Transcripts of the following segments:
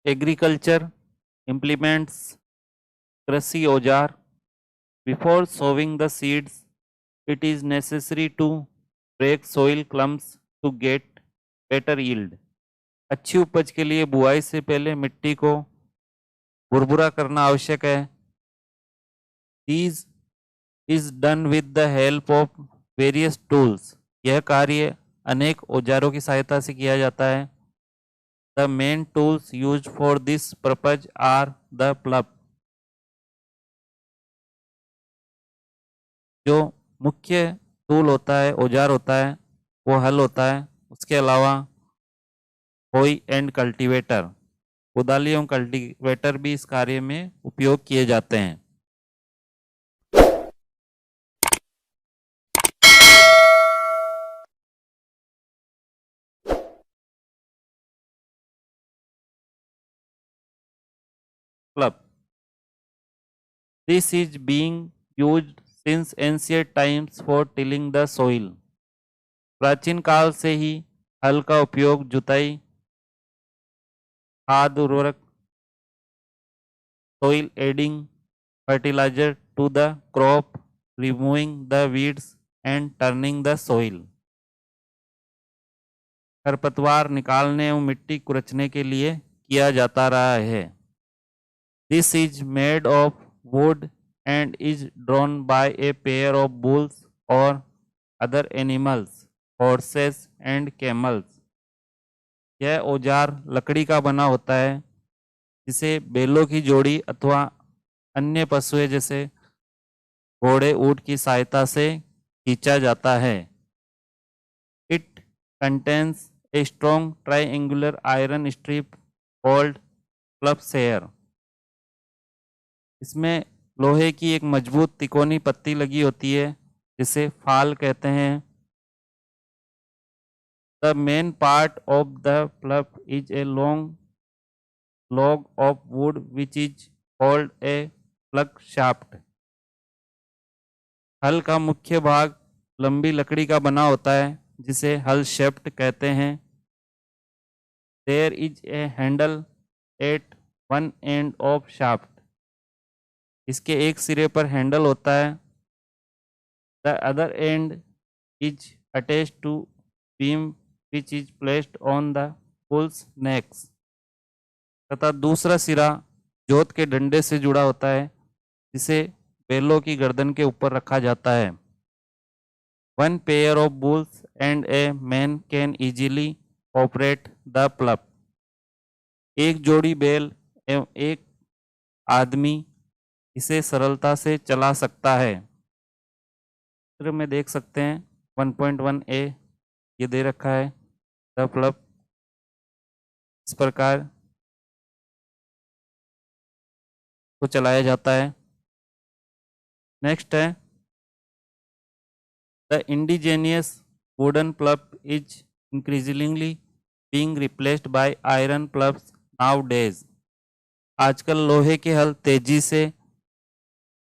Agriculture implements कृषि औजार. Before sowing the seeds, it is necessary to break soil clumps to get better yield. अच्छी उपज के लिए बुआई से पहले मिट्टी को भुरभुरा करना आवश्यक है. These is done with the help of various tools. यह कार्य अनेक औजारों की सहायता से किया जाता है. The main tools used for this purpose are the plough. जो मुख्य टूल होता है, औजार होता है, वो हल होता है. उसके अलावा होई एंड कल्टीवेटर, कुदाली एवं कल्टीवेटर भी इस कार्य में उपयोग किए जाते हैं. Club. This is being used since ancient times for tilling the soil. प्राचीन काल से ही हल का उपयोग जुताई, खाद उर्वरक, soil adding fertilizer to the crop, removing the weeds and turning the soil. खरपतवार निकालने एवं मिट्टी कुचलने के लिए किया जाता रहा है. This is made of wood and is drawn by a pair of bulls or other animals, horses and camels. यह औजार लकड़ी का बना होता है जिसे बैलों की जोड़ी अथवा अन्य पशुएं जैसे घोड़े ऊंट की सहायता से खींचा जाता है. It contains a strong triangular iron strip called ploughshare. इसमें लोहे की एक मजबूत तिकोनी पत्ती लगी होती है जिसे फाल कहते हैं. The main part of the plug is a long log of would which is called a plug shaft. हल का मुख्य भाग लंबी लकड़ी का बना होता है जिसे हल शाफ्ट कहते हैं. There is a handle at one end of shaft. इसके एक सिरे पर हैंडल होता है. The other end is attached to beam which is placed on the bulls necks. तथा दूसरा सिरा जोत के डंडे से जुड़ा होता है जिसे बैलों की गर्दन के ऊपर रखा जाता है. One pair of bulls and a man can easily operate the plug. एक जोड़ी बैल एवं एक आदमी इसे सरलता से चला सकता है. चित्र में देख सकते हैं 1.1a ये दे रखा है. द प्लग इस प्रकार को चलाया जाता है. नेक्स्ट है the indigenous wooden plough is increasingly being replaced by iron ploughs nowadays. आजकल लोहे के हल तेजी से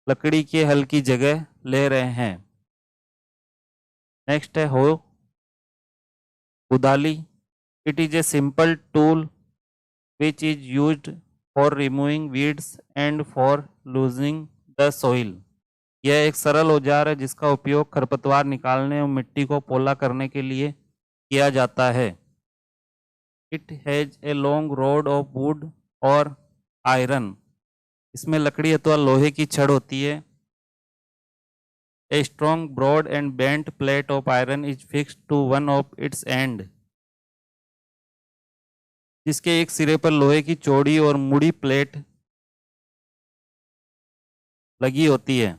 लकड़ी के हल की जगह ले रहे हैं. नेक्स्ट है हो कुदाली. It is a simple tool which is used for removing weeds and for loosening the soil. यह एक सरल औजार है जिसका उपयोग खरपतवार निकालने और मिट्टी को पोला करने के लिए किया जाता है. It has a long rod of wood और आयरन. इसमें लकड़ी अथवा लोहे की छड़ होती है. A strong broad and bent plate of iron is fixed to one of its end. जिसके एक सिरे पर लोहे की चौड़ी और मुड़ी प्लेट लगी होती है.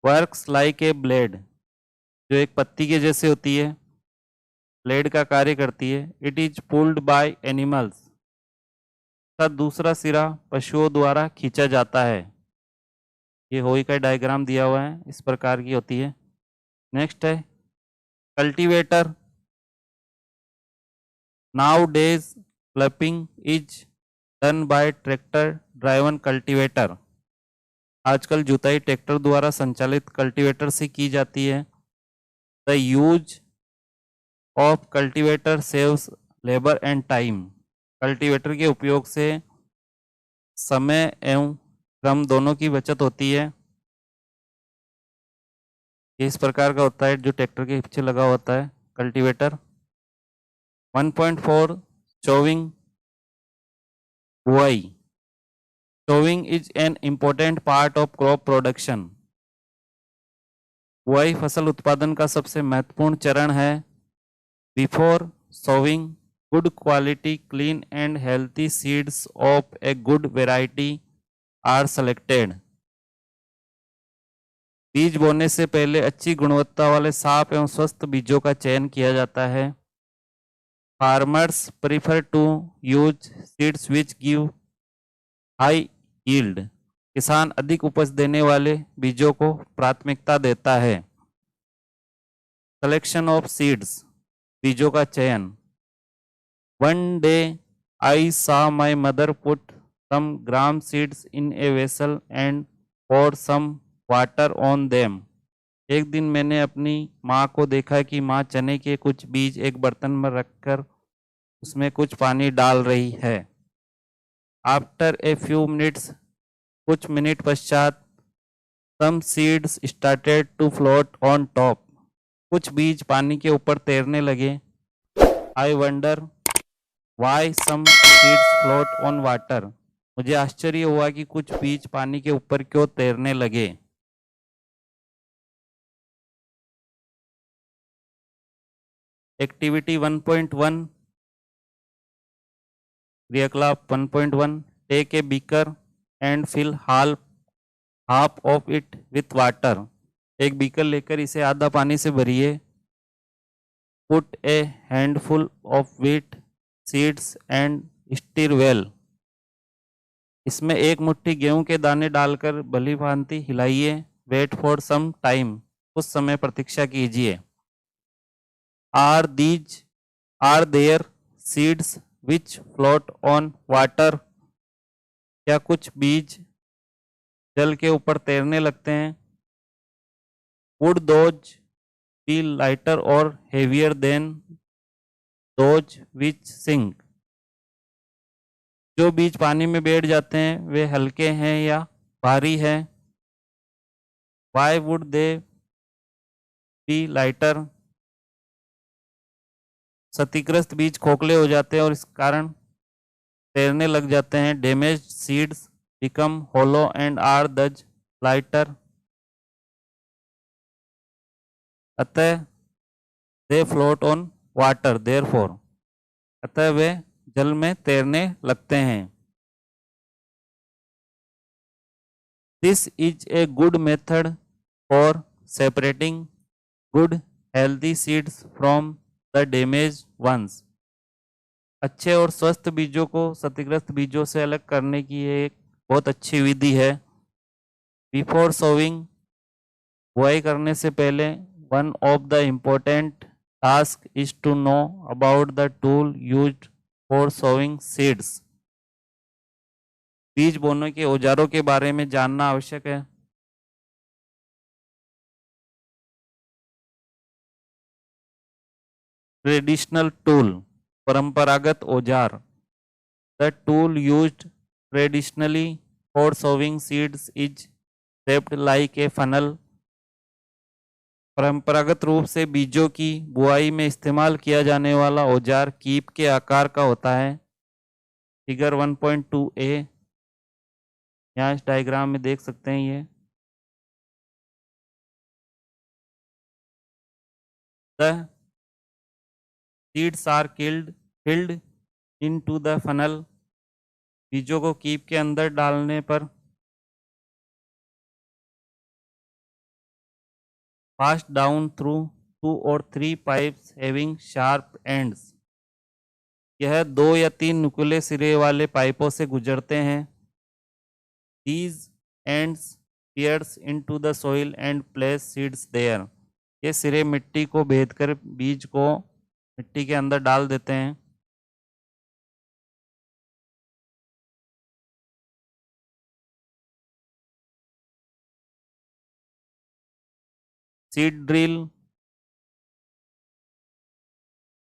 Works like a blade. जो एक पत्ती के जैसे होती है, ब्लेड का कार्य करती है. It is pulled by animals. का दूसरा सिरा पशुओं द्वारा खींचा जाता है. ये होई का डायग्राम दिया हुआ है, इस प्रकार की होती है. नेक्स्ट है cultivator. Nowadays ploughing is done by tractor driven cultivator. आजकल जुताई ट्रैक्टर द्वारा संचालित कल्टीवेटर से की जाती है। The use of cultivator saves labour and time. Cultivator के उपयोग से समय एवं श्रम दोनों की बचत होती है। ये इस प्रकार का होता है जो ट्रैक्टर के पीछे लगा होता है कल्टीवेटर। 1.4 सोविंग बुआई। Sowing is an important part of crop production. बुआई फसल उत्पादन का सबसे महत्वपूर्ण चरण है। Before sowing, good quality clean and healthy seeds of a good variety are selected. बीज बोने से पहले अच्छी गुणवत्ता वाले साफ एवं स्वस्थ बीजों का चयन किया जाता है। Farmers prefer to use seeds which give high yield. किसान अधिक उपज देने वाले बीजों को प्राथमिकता देता है। सिलेक्शन ऑफ सीड्स, बीजों का चयन। One day I saw my mother put some gram seeds in a vessel and pour some water on them। एक दिन मैंने अपनी माँ को देखा कि माँ चने के कुछ बीज एक बर्तन में रखकर उसमें कुछ पानी डाल रही है। आफ्टर ए फ्यू मिनट्स, कुछ मिनट पश्चात, some seeds started to float on top। कुछ बीज पानी के ऊपर तैरने लगे। I wonder why some seeds float on water। मुझे आश्चर्य हुआ कि कुछ बीज पानी के ऊपर क्यों तैरने लगे। एक्टिविटी 1.1, क्रियाकलाप 1.1, take a beaker and fill half of it with water. एक बीकर लेकर इसे आधा पानी से भरिए। Put a handful of wheat seeds and stir well. इसमें एक मुट्ठी गेहूं के दाने डालकर भली भांति हिलाइए। वेट फॉर सम टाइम, कुछ समय प्रतीक्षा कीजिए। Are there seeds which float on water. क्या कुछ बीज जल के ऊपर तैरने लगते हैं। वुड दोज बी लाइटर और heavier than those which sink. जो बीज पानी में बैठ जाते हैं वे हल्के हैं या भारी हैं। Why would they B lighter. क्षतिग्रस्त बीज खोखले हो जाते हैं और इस कारण तैरने लग जाते हैं। Damaged seeds become hollow and are thus lighter. अतः they float on water therefore. अतः वे जल में तैरने लगते हैं। This is a good method for separating good healthy seeds from the damage ones. अच्छे और स्वस्थ बीजों को क्षतिग्रस्त बीजों से अलग करने की एक बहुत अच्छी विधि है। बिफोर सोविंग, बुआई करने से पहले, one of the important task is to know about the tool used for sowing seeds. बीज बोने के औजारों के बारे में जानना आवश्यक है। ट्रेडिशनल टूल, परंपरागत औजार। The tool used traditionally for sowing seeds is shaped like a funnel. परंपरागत रूप से बीजों की बुआई में इस्तेमाल किया जाने वाला औजार कीप के आकार का होता है। फिगर 1.2a, यहाँ इस डायग्राम में देख सकते हैं ये। The seeds are filled into the funnel. बीजों को कीप के अंदर डालने पर pass down through 2 or 3 pipes having sharp ends. यह 2 या 3 नुकीले सिरे वाले पाइपों से गुजरते हैं। These ends pierce into the soil and place seeds there। ये सिरे मिट्टी को भेदकर बीज को मिट्टी के अंदर डाल देते हैं। seed drill.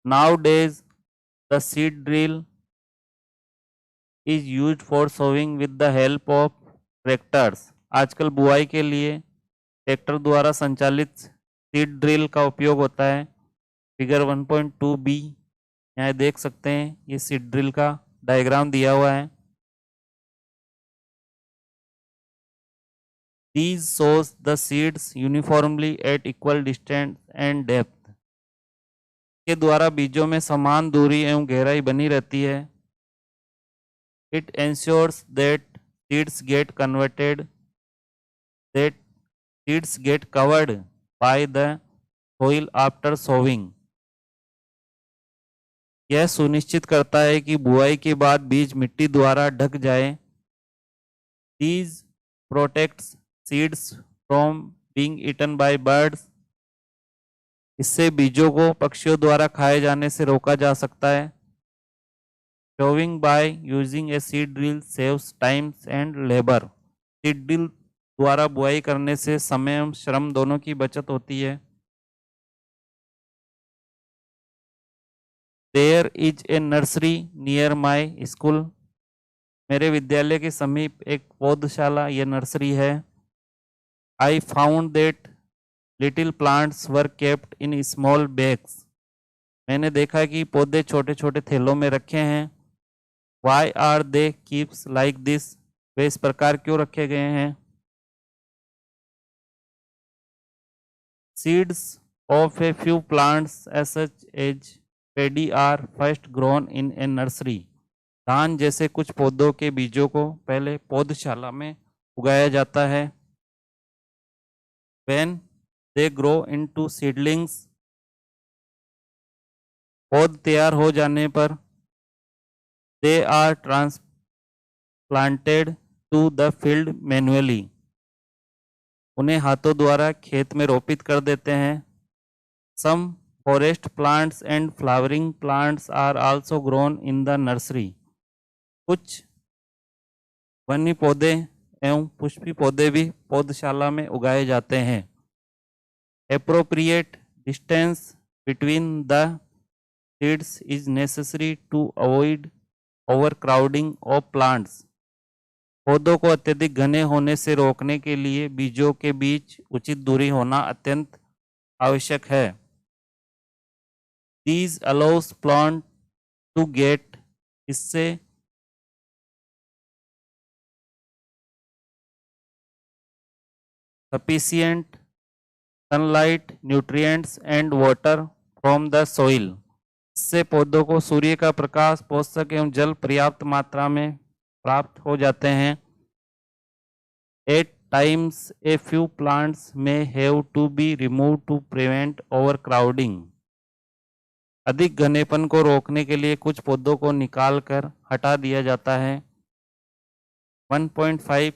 Nowadays, the seed drill is used for sowing with the help of tractors. आजकल बुआई के लिए ट्रैक्टर द्वारा संचालित सीड ड्रिल का उपयोग होता है। फिगर 1.2b यहाँ देख सकते हैं, ये सीड ड्रिल का डायग्राम दिया हुआ है। These sows the seeds uniformly at equal distance and depth. के द्वारा बीजों में समान दूरी एवं गहराई बनी रहती है। It ensures that seeds get covered by the soil after sowing. यह सुनिश्चित करता है कि बुआई के बाद बीज मिट्टी द्वारा ढक जाए। These protects seeds from being eaten by birds. इससे बीजों को पक्षियों द्वारा खाए जाने से रोका जा सकता है। Sowing by using a seed drill saves times and labor. Seed drill द्वारा बुआई करने से समय एवं श्रम दोनों की बचत होती है। There is a nursery near my school. मेरे विद्यालय के समीप एक पौधशाला या नर्सरी है। I found that little plants were kept in small bags. मैंने देखा कि पौधे छोटे छोटे थैलों में रखे हैं। Why are they keeps like this? वे इस प्रकार क्यों रखे गए हैं? Seeds of a few plants such as paddy are first grown in a nursery. धान जैसे कुछ पौधों के बीजों को पहले पौधशाला में उगाया जाता है। When they grow into seedlings, पौध तैयार हो जाने पर they are transplanted to the field manually. उन्हें हाथों द्वारा खेत में रोपित कर देते हैं। Some forest plants and flowering plants are also grown in the nursery. कुछ वन्य पौधे एवं पुष्पी पौधे भी पौधशाला में उगाए जाते हैं। Appropriate distance between the seeds is necessary to avoid overcrowding of plants. पौधों को अत्यधिक घने होने से रोकने के लिए बीजों के बीच उचित दूरी होना अत्यंत आवश्यक है। These allows plant to get, इससे sufficient sunlight, nutrients and water from the soil. इससे पौधों को सूर्य का प्रकाश, पोषक एवं जल पर्याप्त मात्रा में प्राप्त हो जाते हैं। At times a few plants may have to be removed to prevent overcrowding. अधिक घनेपन को रोकने के लिए कुछ पौधों को निकाल कर हटा दिया जाता है। 1.5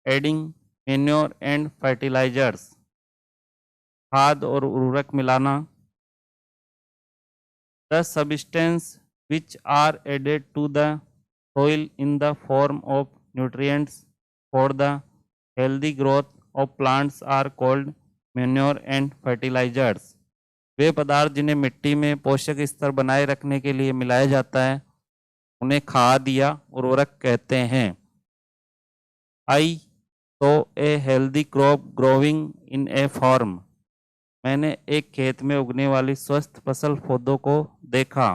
एडिंग मैन्योर एंड फर्टिलाइजर्स, खाद और उर्वरक मिलाना। The substance which are added to the soil in the form of nutrients for the healthy growth of plants are called manure and fertilizers. वे पदार्थ जिन्हें मिट्टी में पोषक स्तर बनाए रखने के लिए मिलाया जाता है उन्हें खाद या उर्वरक कहते हैं। I saw a healthy crop growing in a farm. मैंने एक खेत में उगने वाली स्वस्थ फसल पौधों को देखा।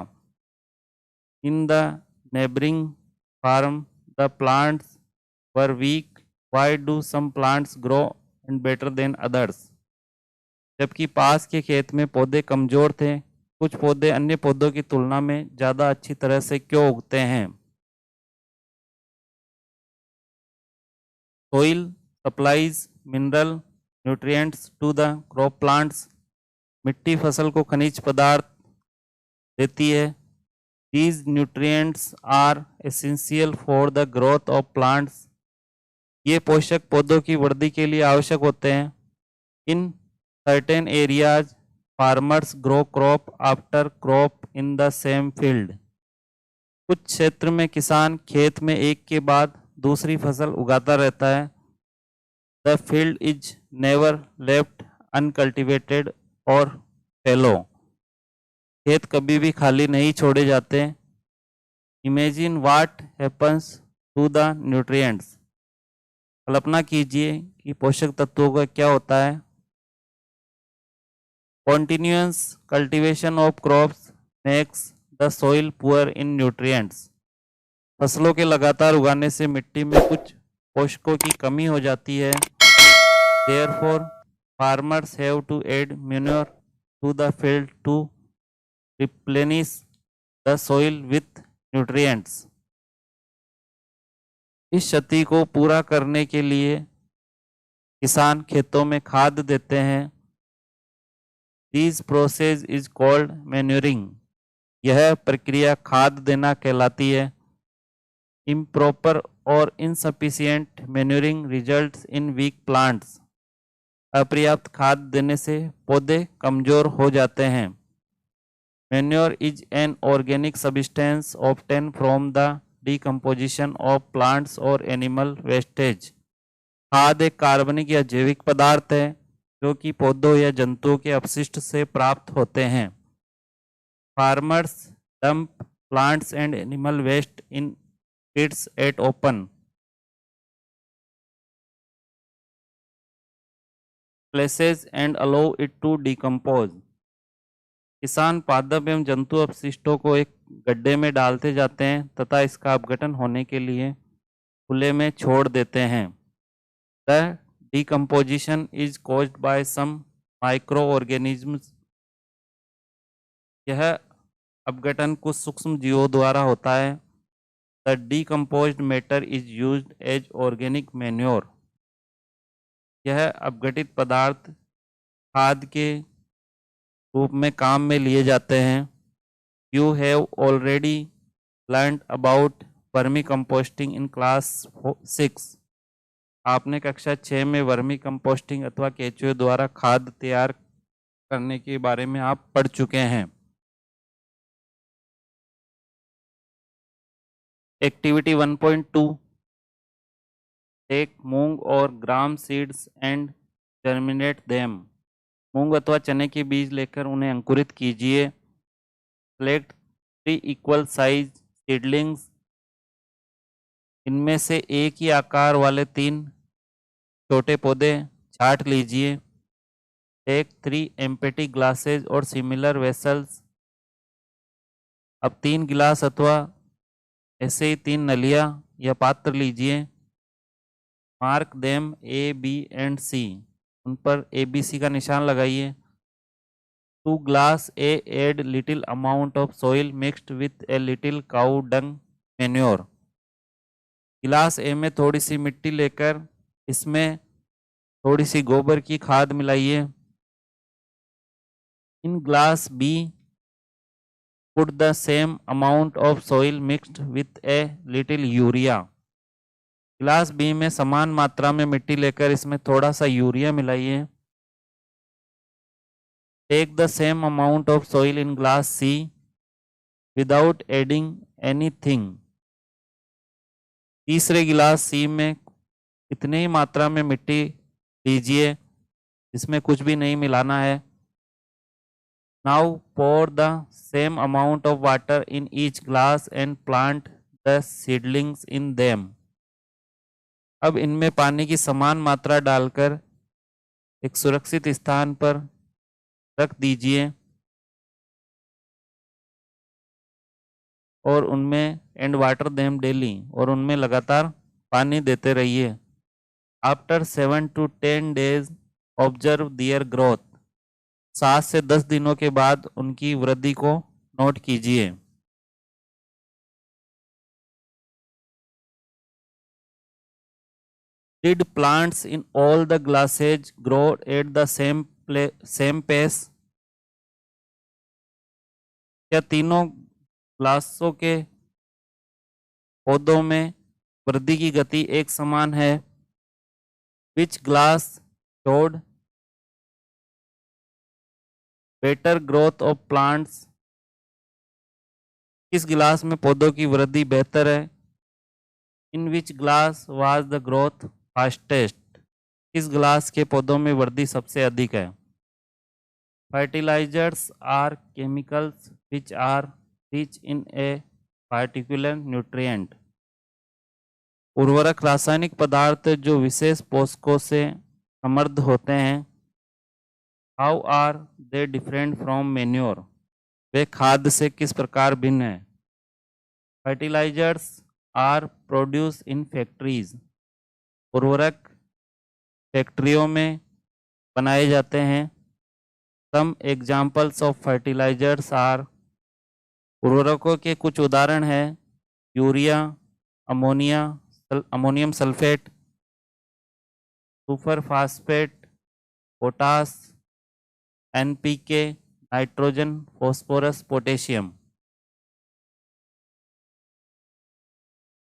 In the neighboring farm, the plants were weak. Why do some plants grow and better than others? जबकि पास के खेत में पौधे कमजोर थे, कुछ पौधे अन्य पौधों की तुलना में ज़्यादा अच्छी तरह से क्यों उगते हैं? Soil supplies mineral nutrients to the crop plants. मिट्टी फसल को खनिज पदार्थ देती है। These nutrients are essential for the growth of plants. ये पोषक पौधों की वृद्धि के लिए आवश्यक होते हैं। In certain areas, farmers grow crop after crop in the same field. कुछ क्षेत्र में किसान खेत में एक के बाद दूसरी फसल उगाता रहता है। The field is never left uncultivated or fallow. खेत कभी भी खाली नहीं छोड़े जाते। Imagine what happens to the nutrients. कल्पना कीजिए कि पोषक तत्वों का क्या होता है। Continuous cultivation of crops makes the soil poor in nutrients. फसलों के लगातार उगाने से मिट्टी में कुछ पोषकों की कमी हो जाती है। Therefore, farmers have to add manure to the field to replenish the soil with nutrients. इस क्षति को पूरा करने के लिए किसान खेतों में खाद देते हैं। This process is called manuring. यह प्रक्रिया खाद देना कहलाती है। Improper or insufficient manuring results in weak plants. अपर्याप्त खाद देने से पौधे कमजोर हो जाते हैं। Manure is an organic substance obtained from the decomposition of plants or animal wastage. खाद एक कार्बनिक या जैविक पदार्थ है जो कि पौधों या जंतुओं के अपशिष्ट से प्राप्त होते हैं। Farmers dump plants and animal waste in pits at open places and allow it to decompose. किसान पादप एवं जंतु अपशिष्टों को एक गड्ढे में डालते जाते हैं तथा इसका अपघटन होने के लिए खुले में छोड़ देते हैं। The decomposition is caused by some microorganisms. यह अपघटन कुछ सूक्ष्म जीवों द्वारा होता है। The decomposed matter is used as organic manure. यह अपघटित पदार्थ खाद के रूप में काम में लिए जाते हैं। You have already learned about vermi composting in class 6. आपने कक्षा 6 में वर्मी कंपोस्टिंग अथवा केंचुए द्वारा खाद तैयार करने के बारे में आप पढ़ चुके हैं। एक्टिविटी 1.2 टेक मूंग और ग्राम सीड्स एंड जर्मिनेट देम। मूंग अथवा चने के बीज लेकर उन्हें अंकुरित कीजिए। Select 3 equal size seedlings. इनमें से एक ही आकार वाले 3 छोटे पौधे छांट लीजिए। टेक 3 एम्प्टी ग्लासेज और सिमिलर वेसल्स। अब 3 गिलास अथवा ऐसे ही 3 नलियाँ या पात्र लीजिए। Mark them A, B and C। उन पर ABC का निशान लगाइए। To glass A add little amount of soil mixed with a little cow dung manure. गिलास A में थोड़ी सी मिट्टी लेकर इसमें थोड़ी सी गोबर की खाद मिलाइए। In glass B put the same amount of soil mixed with a little urea. गिलास B में समान मात्रा में मिट्टी लेकर इसमें थोड़ा सा urea मिलाइए। Take the same amount of soil in glass C without adding anything. तीसरे गिलास C में इतनी ही मात्रा में मिट्टी लीजिए, इसमें कुछ भी नहीं मिलाना है। Now pour the same amount of water in each glass and plant the seedlings in them. अब इनमें पानी की समान मात्रा डालकर एक सुरक्षित स्थान पर रख दीजिए और उनमें एंड वाटर देम डेली, और उनमें लगातार पानी देते रहिए। After 7 to 10 days observe their growth. 7 से 10 दिनों के बाद उनकी वृद्धि को नोट कीजिए। Did plants in all the glasses grow at the same pace? क्या तीनों ग्लासों के पौधों में वृद्धि की गति एक समान है? Which glass showed better growth of plants? किस गिलास में पौधों की वृद्धि बेहतर है? In which glass was the growth fastest? किस गिलास के पौधों में वृद्धि सबसे अधिक है? Fertilizers are chemicals which are rich in a particular nutrient. उर्वरक रासायनिक पदार्थ जो विशेष पोषकों से समृद्ध होते हैं. How are they different from manure? वे खाद से किस प्रकार भिन्न है? Fertilizers are produce in factories. उर्वरक फैक्ट्रियों में बनाए जाते हैं. Some examples of fertilizers are. उर्वरकों के कुछ उदाहरण हैं urea, ammonium sulphate, super phosphate, potash, NPK, nitrogen, phosphorus, potassium.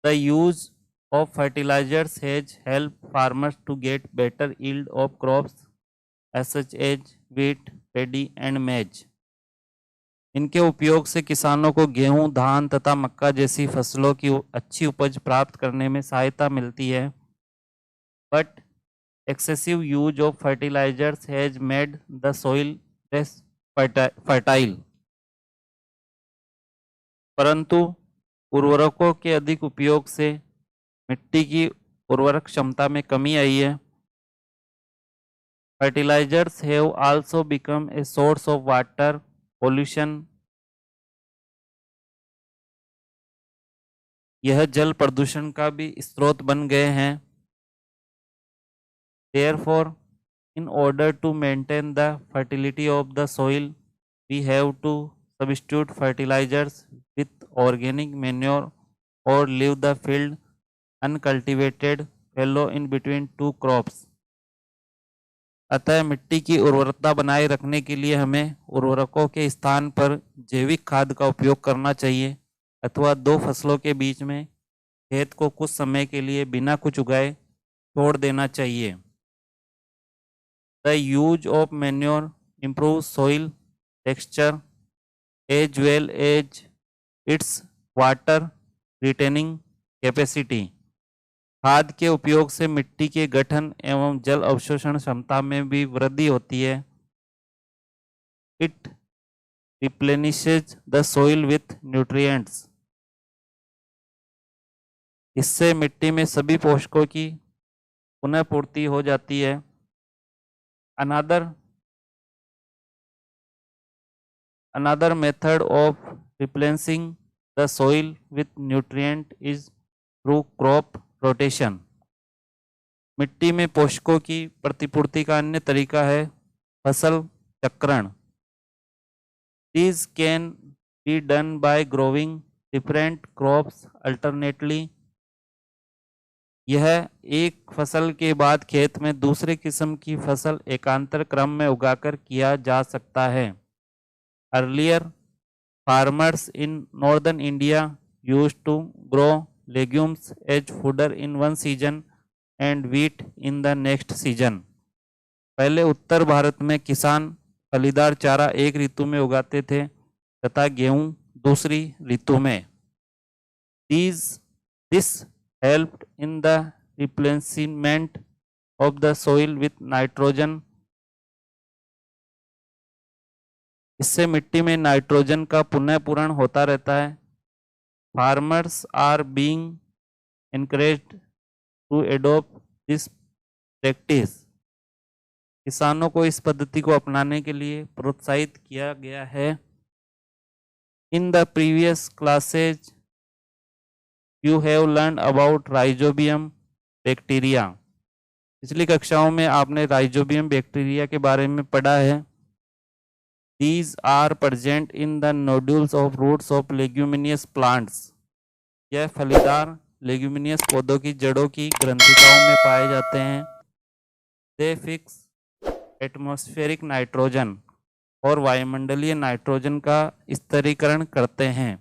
The use of fertilizers has helped farmers to get better yield of crops such as wheat, paddy and maize. इनके उपयोग से किसानों को गेहूं, धान तथा मक्का जैसी फसलों की अच्छी उपज प्राप्त करने में सहायता मिलती है. But excessive use of fertilizers has made the soil less fertile. परंतु उर्वरकों के अधिक उपयोग से मिट्टी की उर्वरक क्षमता में कमी आई है. Fertilisers have also become a source of water pollution. यह जल प्रदूषण का भी स्रोत बन गए हैं. Therefore, in order to maintain the fertility of the soil, we have to substitute fertilizers with organic manure or leave the field uncultivated fallow in between two crops. अतः मिट्टी की उर्वरता बनाए रखने के लिए हमें उर्वरकों के स्थान पर जैविक खाद का उपयोग करना चाहिए अथवा दो फसलों के बीच में खेत को कुछ समय के लिए बिना कुछ उगाए छोड़ देना चाहिए. The use of manure improves soil texture as well as its water retaining capacity. खाद के उपयोग से मिट्टी के गठन एवं जल अवशोषण क्षमता में भी वृद्धि होती है. It replenishes the soil with nutrients. इससे मिट्टी में सभी पोषकों की पुनः पूर्ति हो जाती है. Another method of replenishing the soil with nutrient is through crop rotation. मिट्टी में पोषकों की प्रतिपूर्ति का अन्य तरीका है फसल चक्रण. These can be done by growing different crops alternately. यह एक फसल के बाद खेत में दूसरे किस्म की फसल एकांतर क्रम में उगाकर किया जा सकता है. Earlier, farmers in northern India used to grow legumes as fodder in one season and wheat in the next season. पहले उत्तर भारत में किसान फलीदार चारा एक ऋतु में उगाते थे तथा गेहूं दूसरी ऋतु में. This helped in the replenishment of the soil with nitrogen. इससे मिट्टी में नाइट्रोजन का पुनः पूरण होता रहता है. Farmers are being encouraged to adopt this practice. किसानों को इस पद्धति को अपनाने के लिए प्रोत्साहित किया गया है. In the previous classes, you have learned about rhizobium bacteria. पिछली कक्षाओं में आपने राइजोबियम बैक्टीरिया के बारे में पढ़ा है. These are present in the nodules of roots of leguminous plants. यह फलीदार लेग्यूमिनियस पौधों की जड़ों की ग्रंथिकाओं में पाए जाते हैं. They fix एटमॉस्फेरिक नाइट्रोजन और वायुमंडलीय नाइट्रोजन का स्तरीकरण करते हैं.